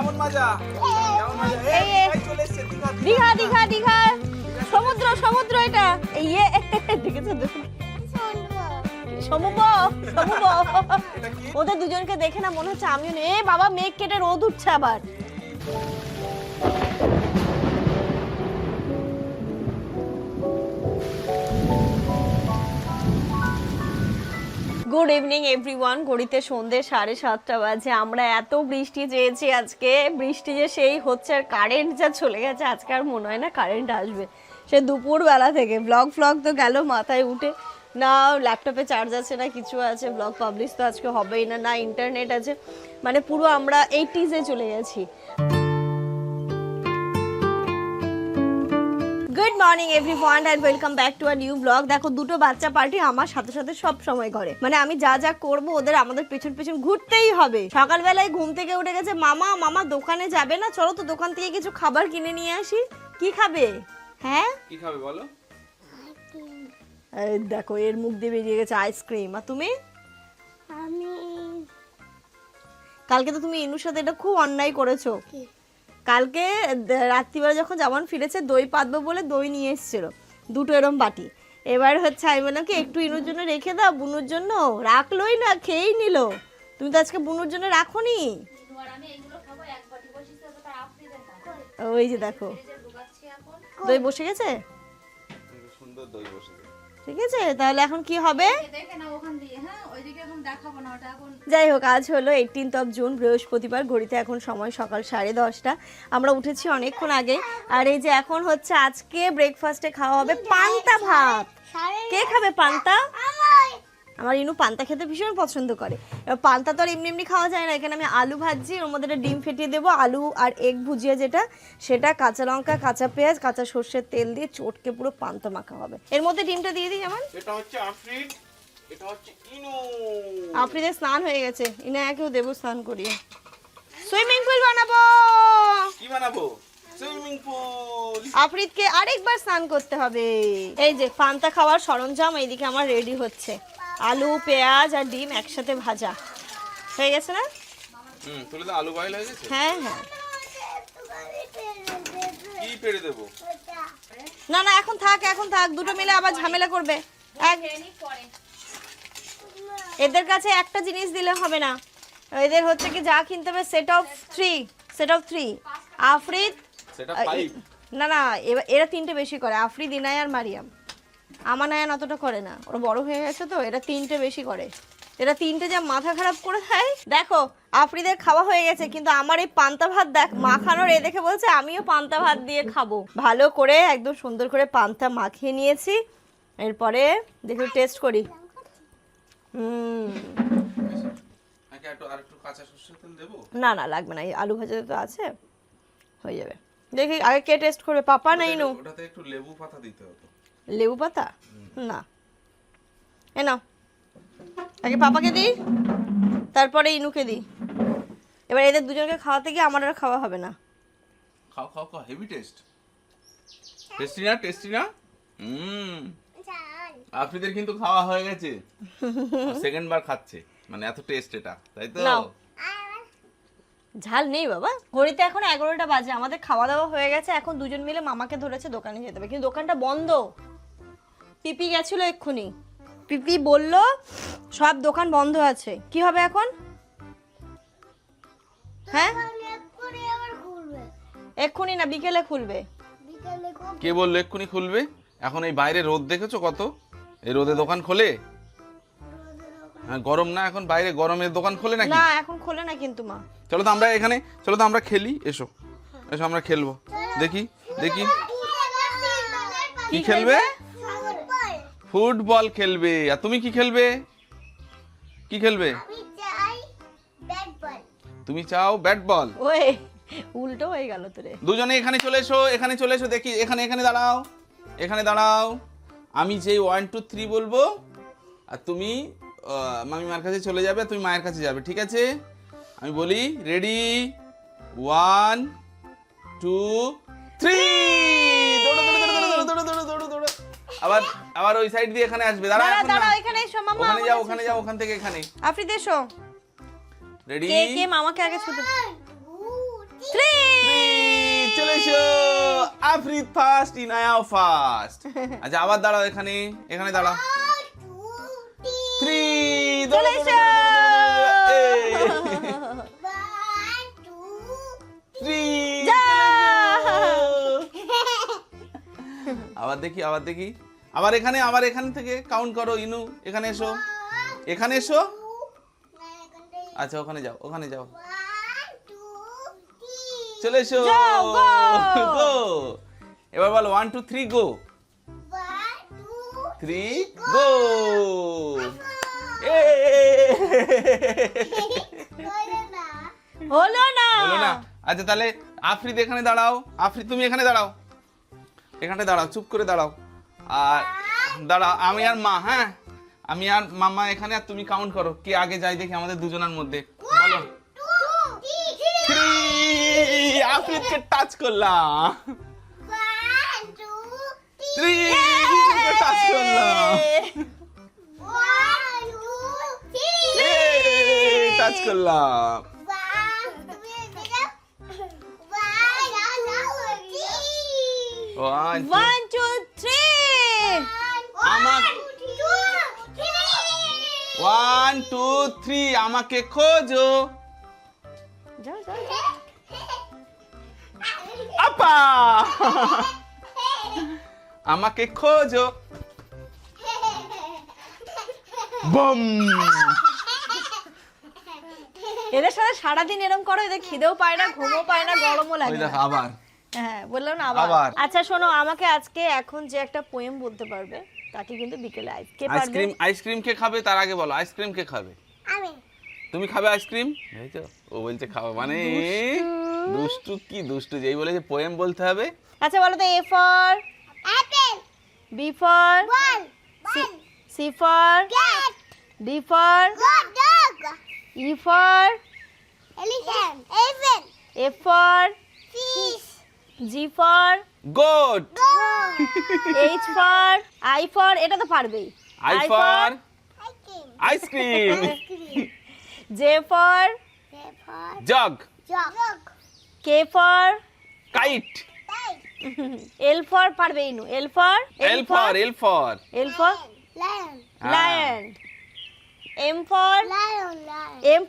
কেমন মজা এই চলে এসেছে দীঘা দীঘা দীঘা সমুদ্র সমুদ্র এটা ইয়ে দেখেছো সমুদ্র সমুদ্র ওদের দুজনকে দেখে না মনে হচ্ছে আমিও এ বাবা মেঘ কেটে রোদ উঠছে আবার গুড ইভিনিং এভরিওয়ান ঘড়িতে সন্ধ্যে 7:30 বাজে আমরা এত বৃষ্টি চেয়েছি আজকে বৃষ্টি যে সেই হচ্ছে আর কারেন্ট যা চলে গেছে আজকে আর মনে হয় না কারেন্ট আসবে সে দুপুর বেলা থেকে ব্লগ তো গেল মাথায় উঠে না ল্যাপটপে চার্জ আছে না কিছু আছে ব্লগ পাবলিশ তো আজকে হবেই না না ইন্টারনেট আছে মানে পুরো আমরা 80s চলে গেছি good morning everyone and welcome back to a new blog দেখো দুটো বাচ্চা পার্টি আমার সাথে সাথে সব সময় করে মানে আমি যা যা করব ওদের আমাদের পেছন পেছন ঘুরতেই হবে সকালবেলায় ঘুম থেকে উঠে গেছে মামা মামা দোকানে যাবে না চলো তো দোকান থেকে কিছু খাবার কিনে নিয়ে আসি কি খাবে হ্যাঁ কি খাবে বলো এই দেখো এর মুখ দিয়ে বেরিয়ে গেছে আইসক্রিম আর তুমি আমি কালকে তো তুমি ইনুর সাথে এটা খুব অন্যায় করেছো কালকে রাত্রিবেলা যখন জামান ফিরেছে দই পাতবো বলে দই নিয়ে এসেছিল দুটো এরম বাটি এবার হচ্ছে আমি বললাম কি একটু ইনুর জন্য রেখে দাও বুনুর জন্য রাখলোই না খেয়েই নিল তুমি তো আজকে বুনুর জন্য রাখোনি ওই যে দেখো দই বসে গেছে সুন্দর দই বসে ঠিক আছে তাহলে এখন কি হবে যাই হোক আজ হলো 18th জুন বৃহস্পতিবার ঘড়িতে এখন সময় সকাল 10:30 আমরা উঠেছি অনেকক্ষণ আগে আর এই যে এখন হচ্ছে আজকে ব্রেকফাস্টে খাওয়া হবে পান্তা ভাত কে খাবে পান্তা আমার ইনু পান্তা খেতে ভীষণ পছন্দ করে এবার পান্তা তো আর এমনি এমনি খাওয়া যায় না এখানে আমি আলু ভাজছি ওর মধ্যে একটা ডিম ফেটিয়ে দেবো আলু আর এগ ভুজিয়া যেটা সেটা কাঁচা লঙ্কা কাঁচা পেঁয়াজ কাঁচা সর্ষের তেল দিয়ে চটকে পুরো পান্তা মাখা হবে এর মধ্যে ডিমটা দিয়ে দিই যেমন এটা হচ্ছে আফরিদ এটা হচ্ছে ইনু আফরিদের স্নান হয়ে গেছে ইনায়াকেও দেবো স্নান করিয়ে সুইমিং পুল বানাবো কি বানাবো সুইমিং পুল আফরিদকে আরেকবার স্নান করতে হবে এই যে পান্তা খাওয়ার সরঞ্জাম এইদিকে আমার রেডি হচ্ছে আলু পেঁয়াজ আর ডিম একসাথে ভাজা হয়ে গেছে না তুলে দাও আলু বয়েল হয়ে গেছে হ্যাঁ হ্যাঁ কি পেড়ে দেবো না না এখন থাক দুটো মিলে আবার ঝামেলা করবে এদের কাছে একটা জিনিস দিলে হবে না এদের হচ্ছে কি যা কিনতে হবে সেট অফ থ্রি আফরিদ সেটা 5 না না এরা তিনটে বেশি করে আফরিদ ইনায়া আর মারিয়াম আমানায়ান অতটা করে না ওরা বড় হয়ে গেছে তো এরা তিনটে বেশি করে এরা তিনটে যা মাথা খারাপ করে দেয় দেখো আফরিদের খাওয়া হয়ে গেছে কিন্তু আমার এই পান্তা ভাত দেখ মাখানোর এ দেখে বলছে আমিও পান্তা ভাত দিয়ে খাবো ভালো করে একদম সুন্দর করে পান্তা মাখিয়ে নিয়েছি এরপরে দেখো টেস্ট করি আর একটু কাঁচা সরষের তেল দেবো না না লাগবে না এই আলু ভাজাতে তো আছে হয়ে যাবে দেখি আগে কে টেস্ট করবে পাপা না ইনু ওটাতে একটু লেবু পাতা দিতে হতো লেবু পাতা না এ নাও আগে পাপাকে দিই তারপরে ইনুকে দিই এবার এদের দুজনকে খাওয়াতে গিয়ে আমার আর খাওয়া হবে না খাও খাও খাও হেভি টেস্টি না আফরিদের কিন্তু খাওয়া হয়ে গেছে সেকেন্ড বার খাচ্ছে মানে এত টেস্ট এটা তাই তো নাও ঝাল নেই বাবা ঘড়িতে এখন 11টা বাজে আমাদের খাওয়া দাওয়া হয়ে গেছে এখন দুজন মিলে মামাকে ধরেছে দোকানে যেতে হবে কিন্তু দোকানটা বন্ধ পিপি গেছিল এক্ষুনি পিপি বলল সব দোকান বন্ধ আছে কি হবে এখন হ্যাঁ এক্ষুনি না বিকেলে খুলবে কে বললো এক্ষুনি খুলবে এখন এই বাইরে রোদ দেখেছো কত এই রোদে দোকান খোলে হ্যাঁ গরম না এখন বাইরে গরমের দোকান খোলে নাকি না এখন খোলে না কিন্তু মা চলো তো আমরা খেলি এসো আমরা খেলবো দেখি কি খেলবে ফুটবল খেলবে আর তুমি কি খেলবে তুমি চাও ব্যাট বল ওই উল্টো হয়ে গেল তোরে দুজনে এখানে চলে এসো দেখি এখানে দাঁড়াও আমি যেই 1 2 3 বলবো আর তুমি মামিমার কাছে চলে যাবে তুমি মায়ের কাছে যাবে ঠিক আছে আমি বলি রেডি 1 2 3 দৌড়ো আবার ওই সাইড দিয়ে এখানে আসবে দাঁড়া এখানে এসো মামা ওখানে যাও ওখান থেকে এখানে আফরিদ এসো রেডি কে মামাকে আগে ছুটে 3 চলে এসো আফরিদ ফার্স্ট ইনায়া ফার্স্ট আচ্ছা আবার দাঁড়াও এখানে দাঁড়াও 3 চলে এসো। 3 যা। আবার দেখি আবার এখান থেকে কাউন্ট করো ইনু এখানে এসো আচ্ছা ওখানে যাও চলে এসো যাও, go! গো এবার বলো 1 2 3 গো 3 গো হলো না বলো না আচ্ছা তাহলে আফরিদ এখানে দাঁড়াও আফরিদ তুমি এখানে দাঁড়াও চুপ করে দাঁড়াও আর দাঁড়াও আমি আর মা হ্যাঁ আমি আর মামা এখানে আর তুমি কাউন্ট করো কে আগে যায় দেখি আমাদের দুজনের মধ্যে বলো 3 আফরিদকে টাচ করলাম 3 টাচ করলাম টাচ করলাম One, two. 1 2 3 আমার 1 2 3 আমাকে খোঁজো যাও আপা আমাকে খোঁজো বম এদের সাথে সারাদিন এরকম করো এদের খিদেও পায় না ঘুমও পায় না গরমও ওই লাগে না। দেখো আবার হ্যাঁ বললাম না আবার। আবার আচ্ছা শোনো আমাকে আজকে এখন যে একটা পোয়েম বলতে পারবে তাকে কিন্তু বিকেলে কে পারবে আইসক্রিম কে খাবে তার আগে বলো আইসক্রিম কে খাবে তুমি খাবে আইসক্রিম এই তো ও বলছে খাবে মানে দুষ্টু যেই বলে যে পোয়েম বলতে হবে আচ্ছা বলো তো A for B for C for D for E for F for G for good H for I for এটা তো পারবেই I for ice cream J for jug K for kite L for পারবে ইনু L for L for lion M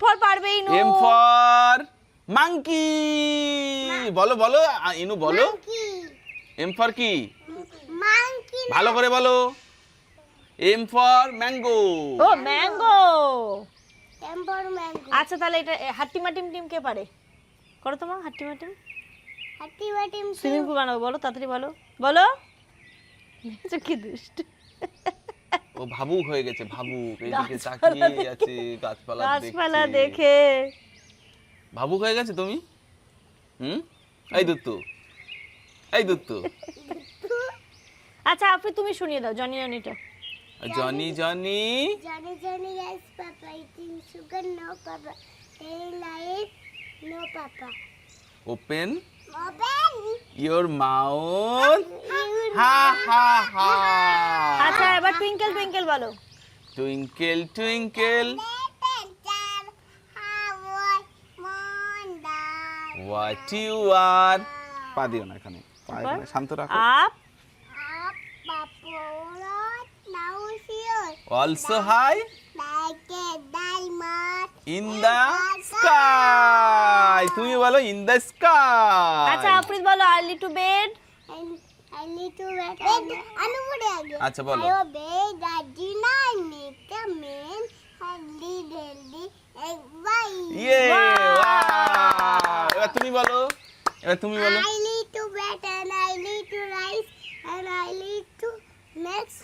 for পারবে ইনু M for monkey বলো ইনু বলো M for কি ভালো করে বলো এম ফর ম্যাঙ্গো ও ম্যাঙ্গো আচ্ছা তাহলে এটা হাট্টিমা টিম কে পারে করো তোমার হাট্টিমা টিম সুইমিং পুল বানাবো বলো তাড়াতাড়ি বলো দেখছো কি দুষ্ট ও ভাবুক হয়ে গেছে ভাবুক এইদিকে তাকিয়ে আছে গাছপালা দেখছে দেখে ভাবুক হয়ে গেছে তুমি এই দুত্তু আচ্ছা আপনি তুমি শুনিয়ে দাও জনি জনিটা Johnny yes papa eating sugar no papa daily life no papa open open your mouth হা হা হা আচ্ছা এবার টুইঙ্কেল টুইঙ্কেল বলো twinkle twinkle what you are পা দিও না এখানে পা এখানে শান্ত রাখো up also high in the sky তুমি বলো ইন দা স্কাই আচ্ছা আফরিদ বলো আর্লি টু বেড আচ্ছা বলো ইয়ে এবার তুমি বলো I need to bed and I need to rise and I need to next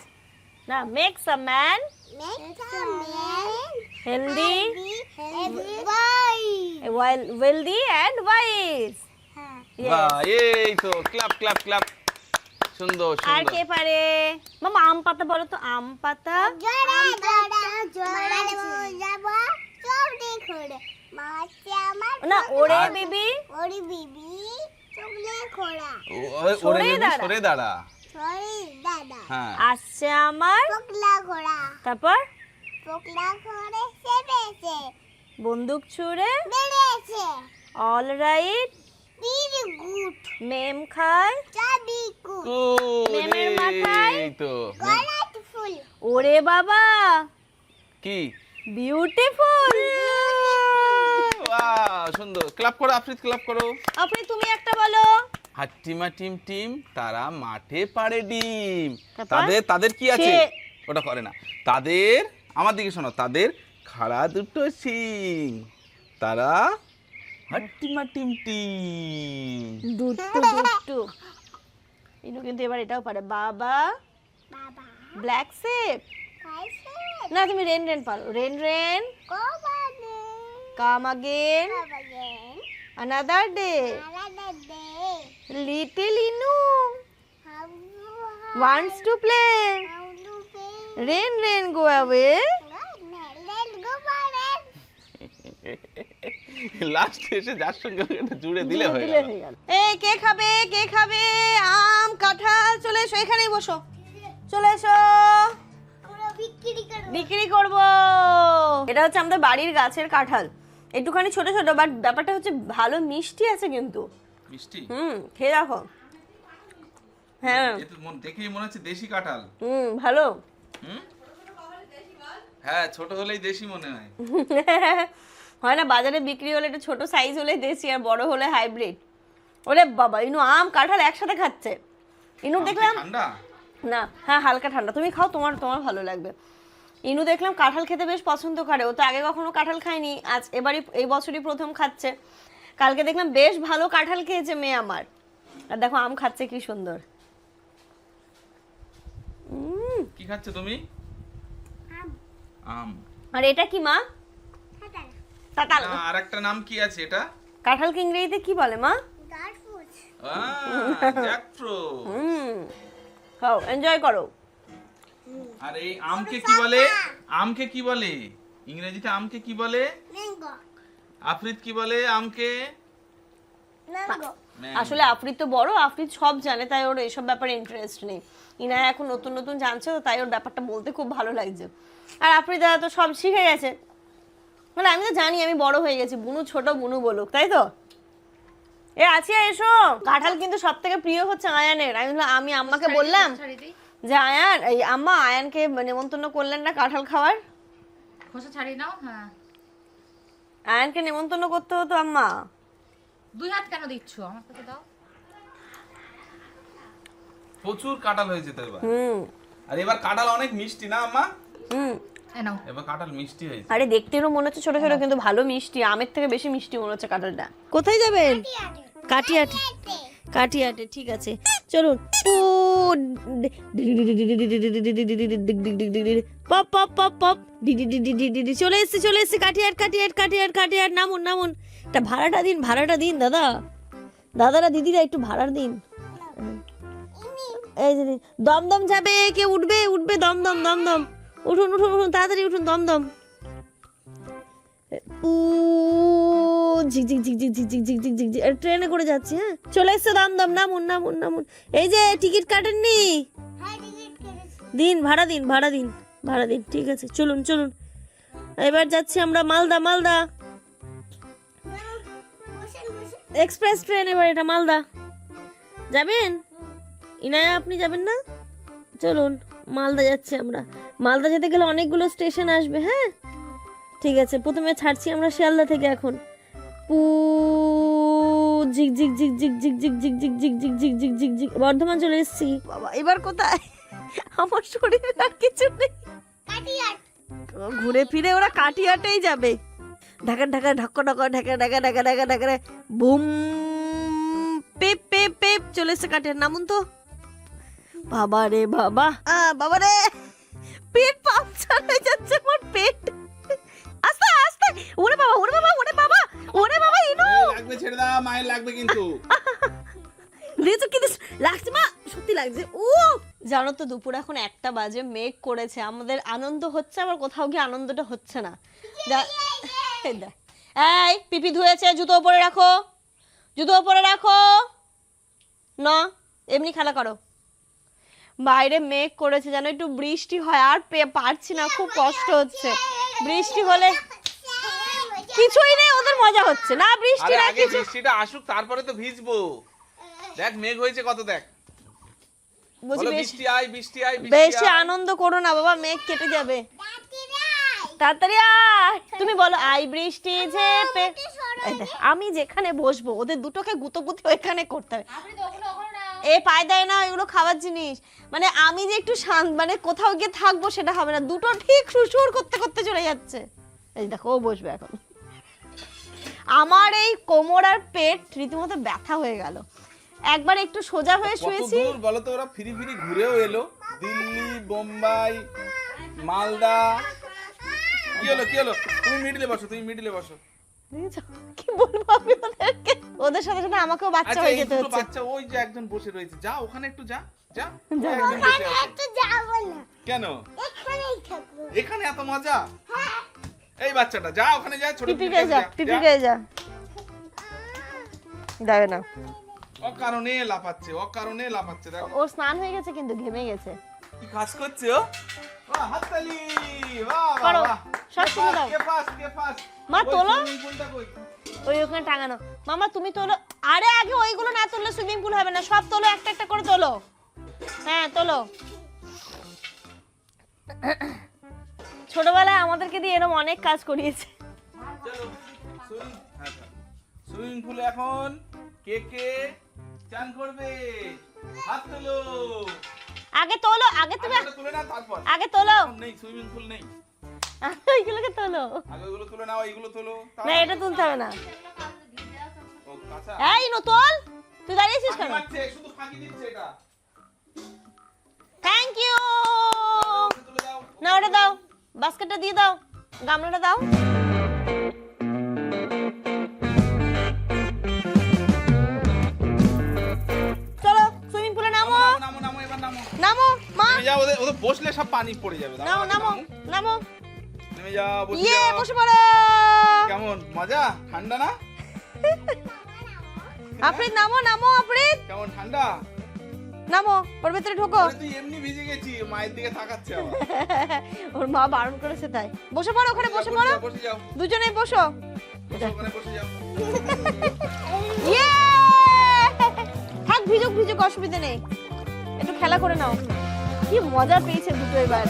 না makes a man next a man healthy why wealthy and wise বাহ এই তো ক্লাপ সুন্দর আর সুন্দর কে পারে মামা আম পাতা বলো তো আম পাতা না ওরে বেবি সরে দাঁড়া হ্যাঁ আসছে আমার তারপর বন্দুক ছুঁড়ে অল রাইট Very good. মেম খায় Very good. মেমের মাথায়? এই তো Colorful. ওরে বাবা কি বিউটিফুল। বাহ, সুন্দর। ক্লাব করো আফ্রিদ, ক্লাব করো। আপনি তুমি একটা বলো। হাট্টিমা টিম টিম তারা মাঠে পাড়ে ডিম। তারপর? তাদের কি আছে? সে- ওটা করে না। তাদের, আমার দিকে শোনো, তাদের খাড়া দুটো শিং, তারা হাট্টিমা টিম টিম। দুট্টু ইনু কিন্তু এবার এটাও পারে। বাবা Baba. Black shape. I said. না তুমি রেন রেন পারো। Rain rain Come on. Come again Come again. another day Another day. little Inu How wants to play how to pay? rain rain go away Let's go for it. Last এসে যার সঙ্গে এটা জুড়ে দিলে হয়ে দিলে গেল। হয়ে গেল। এই কে খাবে কে খাবে আম কাঁঠাল? চলে এসো এখানেই বসো, চলে এসো আমরা বিক্রি করব। বিক্রি করব। এটা হচ্ছে আমাদের বাড়ির গাছের কাঁঠাল, একটুখানি ছোট ছোট, বাট ব্যাপারটা হচ্ছে ভালো মিষ্টি আছে কিন্তু। মিষ্টি। খেয়ে দেখো। হ্যাঁ এ তো দেখেই মনে হচ্ছে দেশি কাঁঠাল। ভালো। হুম? হ্যাঁ, ছোট হলেই দেশি মনে হয়। হয় না, বাজারে বিক্রি হলে একটু ছোট সাইজ হলে দেশি আর বড় হলে হাইব্রিড। ওরে বাবা, ইনু আম কাঁঠাল একসাথে খাচ্ছে। ইনু আম কি দেখলাম ঠান্ডা? না, হ্যাঁ হালকা ঠান্ডা। তুমি খাও, তোমার ভালো লাগবে। ইনু দেখলাম কাঁঠাল খেতে বেশ পছন্দ করে। ও তো আগে কখনো কাঁঠাল খায়নি, আজ এই বছরই প্রথম খাচ্ছে। কালকে দেখলাম বেশ ভালো কাঁঠাল খেয়েছে মেয়ে আমার। আর দেখো আম খাচ্ছে কি সুন্দর। কি খাচ্ছ তুমি? আম। আম। আর এটা কি মা? হাতাল। তাতাল। না, আর একটা নাম কি আছে এটা? কাঁঠাল কি ইংরেজিতে কি বলে মা? গাছ ফুল। জ্যাকফ্রুট। খাও, এনজয় করো। আর এই আমকে কি বলে? আমকে কি বলে? ইংরেজিতে আমকে কি বলে? ম্যাঙ্গো। আফ্রিদ কি বলে আমকে? ম্যাঙ্গো। আসলে আফ্রিদ তো বড়, আফ্রিদ সব জানে, তাই ওর এইসব ব্যাপারে ইন্টারেস্ট নেই। ইনায়া এখন নতুন নতুন জানছে তো, তাই ওর ব্যাপারটা বলতে খুব ভালো লাগছে। আর আফ্রিদা তো সব শিখে গেছে। মানে আমি তো জানি আমি বড় হয়ে গেছি, বুনু ছোট বুনু বলুক, তাই তো? এ আছিয়া এসো। কাঁঠাল কিন্তু সব থেকে প্রিয় হচ্ছে আয়ানের। আমি আম্মাকে বললাম যে আয়ান, এই আম্মা আয়ানকে নেমন্তন্ন করলেন না কাঁঠাল খাওয়ার? খোসা ছাড়িয়ে নাও। হ্যাঁ, আয়ানকে নেমন্তন্ন করতে হতো আম্মা। 2 হাত কেন দিচ্ছ? আমার কাছে দাও। প্রচুর কাঁঠাল হয়েছে তো এবার। হুম আর এবার কাঁঠাল অনেক মিষ্টি না আম্মা? হুম এ নাও। এবার কাঁঠাল মিষ্টি হয়েছে। আরে দেখতেও মনে হচ্ছে ছোট ছোট, কিন্তু ভালো মিষ্টি। আমের থেকে বেশি মিষ্টি মনে হচ্ছে কাঁঠালটা। কোথায় যাবেন? কাটিয়াটে। কাটিয়াটে, ঠিক আছে চলুন। পপ পপ পপ পপ চলে এসছি কাটিয়াট কাটিয়াট কাটিয়াট কাটিয়াট। নামুন নামুন। একটা ভাড়াটা দিন দাদা, দাদারা দিদিরা একটু ভাড়া দিন। এই যে দমদম যাবে, কে উঠবে? দমদম দমদম। উঠুন উঠুন উঠুন, তাড়াতাড়ি উঠুন দমদম। ঝিক ঝিক ঝিক ঝিক ঝিক ঝিক ঝিক ঝিক ঝিক ঝিক। ট্রেনে করে যাচ্ছি। হ্যাঁ চলে এসছে দমদম। নামুন নামুন নামুন। এই যে টিকিট কাটেননি? হ্যাঁ টিকিট কেটেছি। দিন, ভাড়া দিন। ঠিক আছে চলুন চলুন। এবার যাচ্ছি আমরা মালদা। বসেন বসেন। এক্সপ্রেস ট্রেন এবার এটা মালদা। যাবেন? ইনায়া আপনি যাবেন না? চলুন মালদা যাচ্ছি আমরা। মালদা যেতে গেলে অনেকগুলো স্টেশন আসবে। হ্যাঁ ঠিক আছে, প্রথমে ছাড়ছি আমরা শিয়ালদা থেকে। এখন ঝিক ঝিক ঝিক ঝিক ঝিক ঝিক ঝিক ঝিক ঝিক ঝিক ঝিক ঝিক ঝিক ঝিক বর্ধমান চলে এসেছি। বাবা এবার কোথায়? আমার শরীরে আর কিছু নেই। কাটিয়াট। ঘুরে ফিরে ওরা কাটিয়াটেই যাবে। ঢাকা ঢাকা ঢাকা ঢাকা ঢাকা ঢাকা ঢাকা ঢাকা ঢাকা বুম পেপ পেপ পেপ চলে এসে কাটিয়াট। নামুন তো। বাবা রে বাবা, বাবা রে, পেট পাংচার হয়ে যাচ্ছে আমার পেট। আস্তে আস্তে। ওরে বাবা ওরে বাবা ওরে বাবা ওরে বাবা ইনু লাগবে, ছেড়ে দাও, মায়ের লাগবে কিন্তু। দিয়েছো কিন্তু লাগছে মা, সত্যি লাগছে। ও জানো তো দুপুর এখন 1টা বাজে, মেঘ করেছে, আমাদের আনন্দ হচ্ছে, আবার কোথাও গিয়ে আনন্দটা হচ্ছে না। এই পিপি ধুয়েছে, জুতো উপরে রাখো। না এমনি খেলা করো। বাইরে মেঘ করেছে, যেন একটু বৃষ্টি হয়, আর পারছি না, খুব কষ্ট হচ্ছে। বৃষ্টি হলে কিছুই নেই, ওদের মজা হচ্ছে না, বৃষ্টি আরে না আগে কিছু। বৃষ্টিটা আসুক তারপরে তো ভিজবো। দেখ মেঘ হয়েছে কত, দেখ বুঝি বলো বেশি বৃষ্টি আয় বৃষ্টি আয় বেশি বৃষ্টি আয়। আনন্দ করো না বাবা, মেঘ কেটে যাবে। তাড়াতাড়ি আয়, তুমি বলো আই বৃষ্টি ঝেপে। এই দেখ, আমি যেখানে বসবো ওদের দুটোকে গুতোগুতি ওইখানে করতে হবে। আপনি তো ওগুলো ওগুলো না এ পায় দেয় না, এগুলো খাবার জিনিস। মানে আমি যে একটু মানে কোথাও গিয়ে থাকবো সেটা হবে না, দুটো ঠিক সুসুর করতে করতে চলে যাচ্ছে। এই দেখো ও বসবে এখন। আমার এই কোমর আর পেট রীতিমতো ব্যথা হয়ে গেল। একবার একটু সোজা হয়ে কত শুয়েছি। দূর বলো তো, ওরা ফিরি ফিরি ঘুরেও এলো, দিল্লি বোম্বাই মালদা। কি হলো কি হলো, তুমি মিডিলে বসো, তুমি মিডিলে বসো। দেখেছো? কি বলবো আমি ওদেরকে, ওদের সাথে সাথে আমাকেও বাচ্চা আচ্ছা হয়ে এই যেতে দুটো হচ্ছে। বাচ্চা, ওই যে একজন বসে রয়েছে, যা ওখানে একটু যা যা। যা। ওই একজন বসে আছে। একটু যাবো না, কেন এখানেই থাকবো। এখানে এত মজা? এই বাচ্চাটা যা ওখানে যা, ছোট পিপি পিপি পেয়ে যা, যা, পিপি যা। পেয়ে যা। যাবে না, অকারণে লাফাচ্ছে, অকারণে লাফাচ্ছে। দেখো ও স্নান হয়ে গেছে কিন্তু ঘেমে গেছে। কি কাজ করছে ও। বাহ হাততালি, বাহ বাহ করো, বাহ। সব কে শুনে দাও। কে পাস কে পাস। মা, ওই তোলো। swimming poolটা কই? ওই ওখানে টাঙানো। মামা তুমি তোলো। আরে আগে ওইগুলো না তুললে সুইমিং পুল হবে না, সব তোলো, একটা একটা করে তোলো। হ্যাঁ তোলো। ছোটবেলায় আমাদেরকে দিয়ে এরকম অনেক কাজ করিয়েছে। চলো সুইমিং পুলে এখন কে কে চান করবে? হাত তোলো। আগে তোলো, আগে তুমি আগে ওটা তুলে নাও তারপর। আগে তোলো, এখন নেই, সুইমিং পুল নেই। ওইগুলোকে তোলো। আগে ওগুলো তুলে নাও, এইগুলো তোলো। না এটা তুলতে হবে না। ও কাঁচা। এই নো তোল, তুই দাঁড়িয়েছিস ফাঁকি কেন? মারছে, শুধু ফাঁকি দিচ্ছে এটা। Thank you. ওটা তুলে দাও। না ওটা দাও, বাস্কেটটা দিয়ে দাও, গামলাটা দাও। চলো সুইমিং পুলে নামো, নামো নামো এবার নামো। নামো মা, নেমে যাও, ওদের ওদের বসলে সব পানি পড়ে যাবে। নামো নামো নামো। নেমে যাও, বসে ইয়ে যাও। বসে পড়ো। কেমন মজা? ঠান্ডা না? আফরিদ নামো, নামো আফরিদ, কেমন ঠান্ডা? নামো, ওর ভেতরে ঢোকো। আরে তুই এমনি ভিজে গেছি, মায়ের দিকে তাকাচ্ছে আবার। ওর মা বারণ করেছে তাই। বসে পড়ো ওখানে, বসে পড়ো, বসে যাও, দুজনেই বসো। বসে ওখানে বসে যাও। ইয়ে থাক, ভিজুক ভিজুক, অসুবিধা নেই, একটু খেলা করে নাও। কি মজা পেয়েছে দুটো এবার।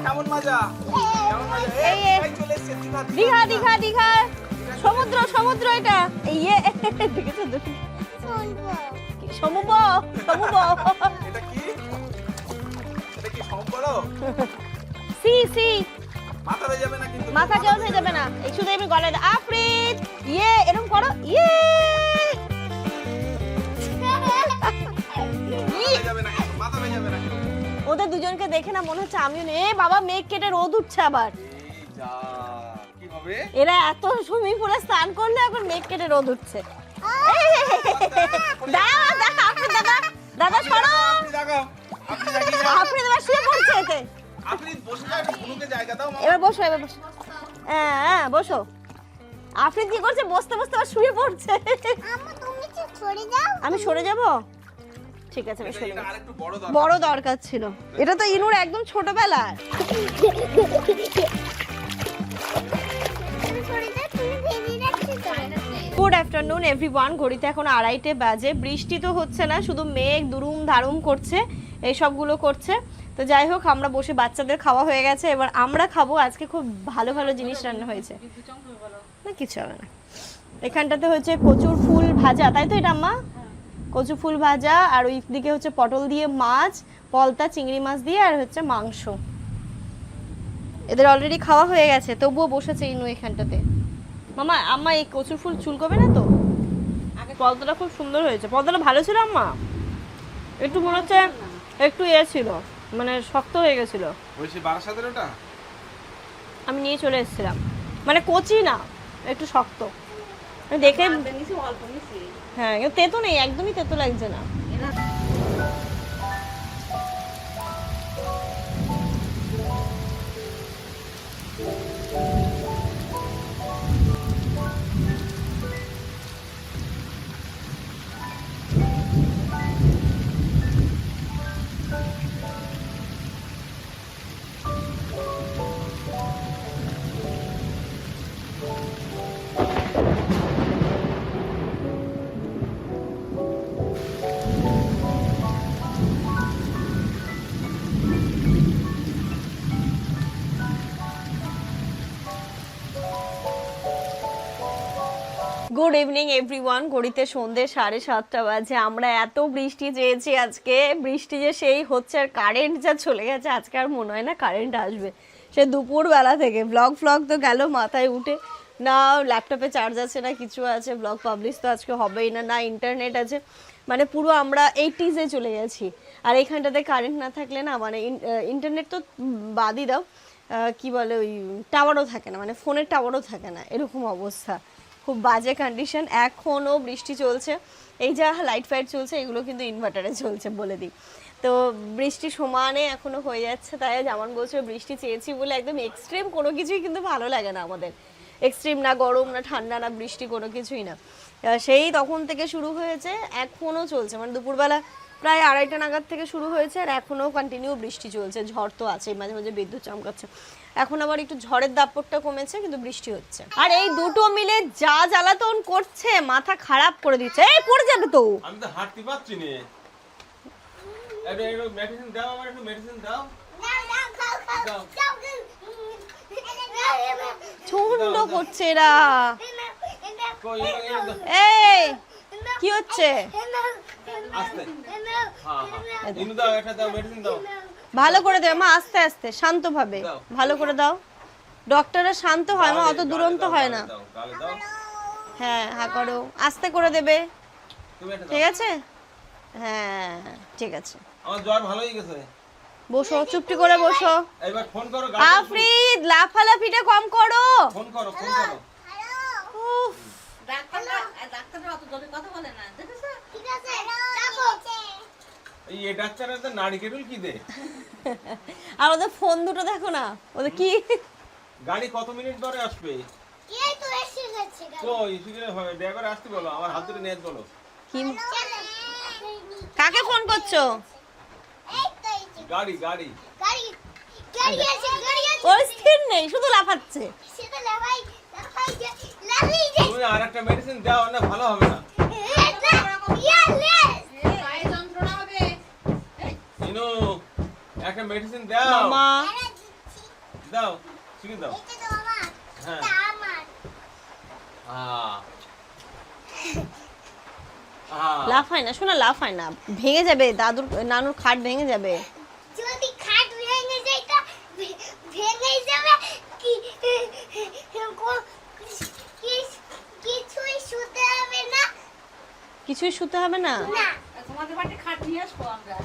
কেমন মজা? কেমন মজা? এই, এই ভাই চলে এসেছে দীঘা দীঘা দীঘা, সমুদ্র সমুদ্র, এটা ইয়ে দেখেছো শুনবো। সমুদ্র সমুদ্র, এটা কি? এটা কি সম্পর্ক? সি সি, মাথা ভেজে যাবে না কিন্তু। মাথা জল হয়ে যাবে না, এই শুধু আমি গলায় দাও। আফরিদ ইয়ে এরকম করো, ইয়ে মাথা ভেজে যাবে না কিন্তু, মাথা ভেজে যাবে না কিন্তু। ওদের দুজনকে দেখে না মনে হচ্ছে আমিও নেই। এ বাবা, মেঘ কেটে রোদ উঠছে আবার। এই যা, কি হবে? এরা এত সুইমিং পুলে স্নান করলে এখন মেঘ কেটে রোদ উঠছে। দাঁড়া দাঁড়া, আফরিদ দাদা, দাদা সরো। আপনি দেখাও, আপনি দেখিয়ে যাও। আফরিদ এবার শুয়ে পড়ছে এতে। আপনি বসে যাও, একটু বুনুকে জায়গা দাও। মামা। এবার বসো, এবার বসো। হ্যাঁ হ্যাঁ বসো। আফরিদ কি করছে? বসতে বসতে আবার শুয়ে পড়ছে। আম্মু তুমি কি সরে যাও? আমি সরে যাব? ঠিক আছে আমি সরে এটা যাব। আরেকটু বড় দরকার। বড় দরকার ছিল, এটা তো ইনুর একদম ছোটবেলার। তুমি সরে যাও, তুমি ভেঙে যাচ্ছো তো। গুড আফটারনুন এভরিওয়ান, ঘড়িতে এখন 2:30 বাজে। বৃষ্টি তো হচ্ছে না, শুধু মেঘ দুরুম ধারুম করছে, এই সবগুলো করছে। তো যাই হোক, আমরা বসে, বাচ্চাদের খাওয়া হয়ে গেছে, এবার আমরা খাবো। আজকে খুব ভালো ভালো জিনিস রান্না হয়েছে। না কিছু হবে না। এখানটাতে হচ্ছে কচুর ফুল ভাজা, তাই তো এটা আম্মা? কচু ফুল ভাজা, আর ওই দিকে হচ্ছে পটল দিয়ে মাছ, পলতা চিংড়ি মাছ দিয়ে, আর হচ্ছে মাংস। এদের অলরেডি খাওয়া হয়ে গেছে, তবুও বসেছে ইনু এখানটাতে। মামা, আম্মা এই কচুর ফুল চুলকবে না তো? পলতাটা খুব সুন্দর হয়েছে। পলতাটা ভালো ছিল আম্মা? একটু মনে হচ্ছে একটু ছিল, মানে শক্ত হয়ে গেছিল। ওই সে বারাসাতের ওটা? আমি নিয়ে চলে এসেছিলাম, মানে কচি না, একটু শক্ত। আমি দেখে হ্যাঁ, কিন্তু তেতো নেই, একদমই তেতো লাগছে না। Good evening everyone. ঘড়িতে সন্ধ্যে 7:30 বাজে। আমরা এত বৃষ্টি চেয়েছি আজকে, বৃষ্টি যে সেই হচ্ছে আর কারেন্ট যা চলে গেছে, আজকে আর মনে হয় না কারেন্ট আসবে। সে দুপুরবেলা থেকে ব্লগ তো গেল মাথায় উঠে, না ল্যাপটপে চার্জ আছে না কিছু আছে, ব্লগ পাবলিশ তো আজকে হবেই না, না ইন্টারনেট আছে, মানে পুরো আমরা 80s চলে গেছি। আর এইখানটাতে কারেন্ট না থাকলে না মানে ইন্টারনেট তো বাদই দাও, কি বলে ওই টাওয়ারও থাকে না, মানে ফোনের টাওয়ারও থাকে না, এরকম অবস্থা, খুব বাজে কন্ডিশন। এখনও বৃষ্টি চলছে, এই যা লাইট ফাইট চলছে এগুলো কিন্তু ইনভার্টারে চলছে বলে দিই। তো বৃষ্টি সমানে এখনো হয়ে যাচ্ছে, তাই যেমন বলছে বৃষ্টি চেয়েছি বলে একদম এক্সট্রিম কোনো কিছুই কিন্তু ভালো লাগে না আমাদের, এক্সট্রিম না গরম না ঠান্ডা না বৃষ্টি কোনো কিছুই না। সেই তখন থেকে শুরু হয়েছে, এখনও চলছে, মানে দুপুরবেলা প্রায় 2:30 নাগাদ থেকে শুরু হয়েছে আর এখনও কন্টিনিউ বৃষ্টি চলছে। ঝড় তো আছে, মাঝে মাঝে বিদ্যুৎ চমকাচ্ছে। এখন আবার একটু ঝড়ের দাপটটা কমেছে, কিন্তু বৃষ্টি হচ্ছে। আর এই দুটো মিলে যা জ্বালাতন করছে, মাথা খারাপ করে দিচ্ছে। এই পড়ে যাবে তো। আমি তো হাঁটতে পারছি না। একটু মেডিসিন দাও, আমার একটু মেডিসিন দাও। ছুন্ড করছে এরা। এই কি হচ্ছে? আস্তে। হ্যাঁ হ্যাঁ। ইনু দাও, একটা দাও, মেডিসিন দাও। ভালো করে দে মা, আস্তে আস্তে শান্তভাবে ভালো করে দাও। ডক্টররা শান্ত হয় মা, অত দুরন্ত হয় না। গালে দাও। হ্যাঁ হ্যাঁ করো, আস্তে করে দেবে, তুমি এটা ঠিক আছে? হ্যাঁ ঠিক আছে, আমার জ্বর ভালো হয়ে গেছে। বসো, চুপটি করে বসো। এবার ফোন করো। আফরিদ লাফালাফিটা কম করো। ফোন করো, ফোন করো। উফ, ডাক্তাররা অত জোরে কথা বলে না, দেখেছো? ঠিক আছে যাবো এই ডাক্তারের তো নাড়ি কেটুল কি দে? আর ওদের ফোন দুটো দেখো না, ওদের কি গাড়ি কত মিনিট পরে আসবে? এই তো এসে গেছে কই শিগগির হবে, ড্রাইভার আসতে বলো, আমার হাত ধরে নিয়ে বলো। কি কাকে ফোন করছো? এই তো এই যে গাড়ি গাড়ি গাড়ি গাড়ি আছে ওর স্থির নেই, শুধু লাফাচ্ছে। সেটা লাভাই লাভাই যে তুমি আরেকটা মেডিসিন দাও না, ভালো হবে না। পায়ে যন্ত্রণা হবে। ইনু একটা মেডিসিন দাও। মামা দাও, শিগগির দাও। হ্যাঁ। লাফায় না, শোনা লাফায় না, ভেঙে যাবে, দাদুর নানুর খাট ভেঙে যাবে। যদি খাট ভেঙে যায় তা ভেঙে যাবে কি কিছুই শুতে হবে না। কিছুই শুতে হবে না। না তোমাদের বাড়িতে খাট নিয়ে আসবো আমরা।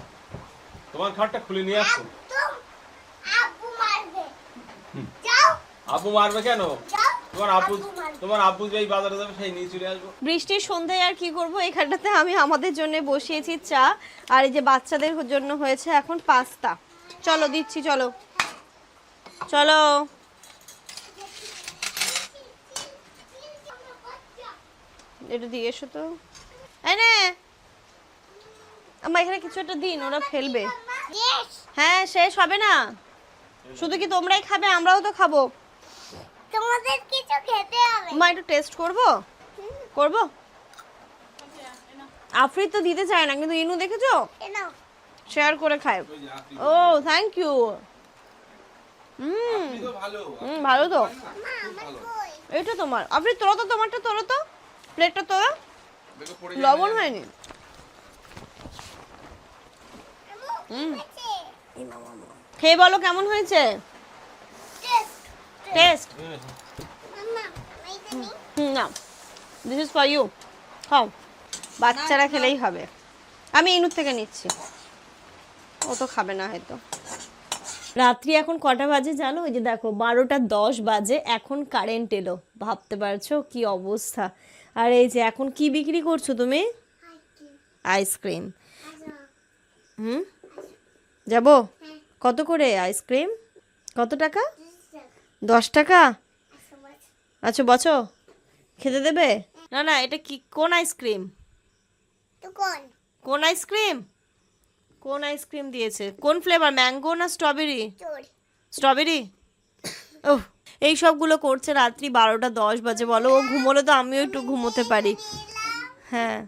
তোমার খাটটা খুলে নিয়ে আসো। একদম আব্বু মারবে। যাও আব্বু মারবে কেন? যাও তোমার আব্বু যেই বাজারে যাবে সেই নিয়ে চলে আসবো। বৃষ্টির সন্ধ্যায় আর কি করব, এখানটাতে আমি আমাদের জন্য বসিয়েছি চা, আর এই যে বাচ্চাদের জন্য হয়েছে এখন পাস্তা। চলো দিচ্ছি, চলো চলো। একটু দিয়ে এসো তো। এই নে আমার এখানে কিছু একটা দিন, ওরা ফেলবে। বেশ হ্যাঁ শেষ হবে না, শুধু কি তোমরাই খাবে? আমরাও তো খাবো। তোমাদের কিছু খেতে হবে। মা একটু টেস্ট করব করব। আফরিদ তো দিতে চায় না, কিন্তু ইনু দেখেছো নাও শেয়ার করে খায়। ও থ্যাংক ইউ। ভালো। ভালো তো। মা আমার কই এটা তোমার। আফরিদ তোলো তো, তোমারটা তোলো তো, প্লেটটা তোলো। লবণ হয়নি। আছে খেয়ে বলো কেমন হয়েছে টেস্ট টেস্ট। মাম্মা এইটা নি না দিস ইজ ফর ইউ, খাও। বাচ্চারা খেলেই হবে। আমি ইনুর থেকে নিচ্ছি, ও তো খাবে না হয়তো। রাত্রি এখন কটা বাজে জানো? ওই যে দেখো 12:10 বাজে, এখন কারেন্ট এলো। ভাবতে পারছো কি অবস্থা। আর এই যে এখন কি বিক্রি করছো তুমি? আইসক্রিম। হুম যাবো? কত করে আইসক্রিম? কত টাকা? 10 টাকা। আচ্ছা বছো, খেতে দেবে? না না, এটা কি, কোন আইসক্রিম? তো কোন কোন আইসক্রিম? কোন আইসক্রিম দিয়েছে? কোন ফ্লেভার, ম্যাঙ্গো না স্ট্রবেরি? চোর স্ট্রবেরি। ওহ এই সবগুলো করছে রাত্রি 12টা 10 বাজে বলো। ও ঘুমোলে তো আমিও একটু ঘুমোতে পারি। হ্যাঁ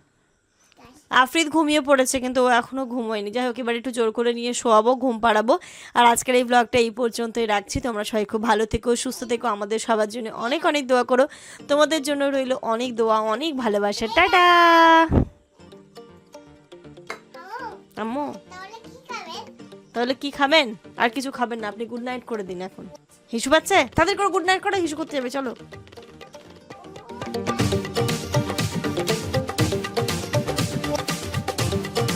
আফরিদ ঘুমিয়ে পড়েছে কিন্তু ও এখনও ঘুমোয়নি। যাই হোক এবার একটু জোর করে নিয়ে শোয়াবো, ঘুম পাড়াবো। আর আজকের এই ব্লগটা এই পর্যন্তই রাখছি। তোমরা সবাই খুব ভালো থেকো, সুস্থ থেকো, আমাদের সবার জন্য অনেক অনেক দোয়া করো। তোমাদের জন্য রইল অনেক দোয়া, অনেক ভালোবাসা। টাটা আম্মু। তাহলে কি খাবেন? আর কিছু খাবেন না আপনি? গুড নাইট করে দিন এখন। হিসু পাচ্ছে তাদের করে গুড নাইট করে হিসু করতে যাবে, চলো।